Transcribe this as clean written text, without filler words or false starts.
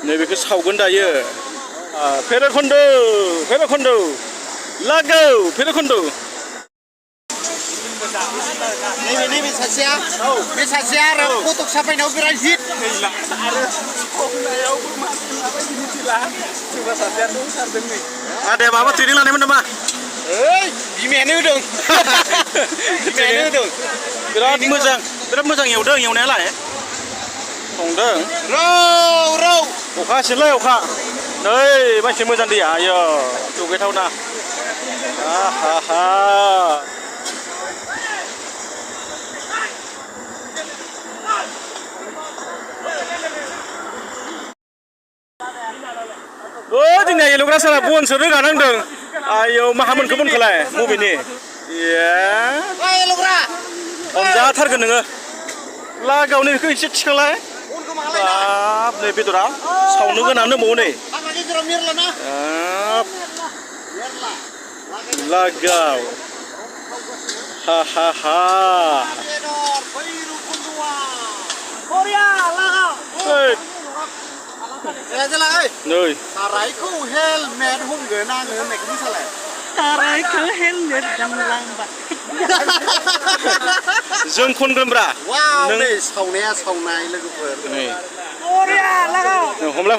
नैबेखौ सावगोन दायो भैरबखुन्द लागौ भैरबखुन्द नैबे सासेया बे सासेया आरो फटक साफायनायाव बिराद हिट आरो संनायावबो माथो लाबाय मिथिला सोरबा सासेया दंथारदों नै आदाया माबा ट्रेनिं लानायमोन नामा ओइ बिमायानो होदों बिमायानो होदों बिराद मोजां एवदों एवनायालाय संदों रौ अखा हासिगोनलै अखा नै मानसि मोजां दैया आयो दुगैथावना आहा जोंनिया एल'ग्रा सारा बनसो रोगानांदों आयौ माहा मोनखो बनखौलाय मबेनि एल'ग्रा हमजाथारगोन नोङो लागावनो बेखौ एसे थिखांलाय बाब नै बेदरा सावनो गोनां दंबावो नै लागाव हा नै सारायखौ हेलमेट हमगोन आङो होननायखौ मिसालाय सारायखौ हेलमेट दामलांबाय जों खनगोनब्रा नै सावनाया सावनाय लोगोफोर नै बरिया लागाव हमलाय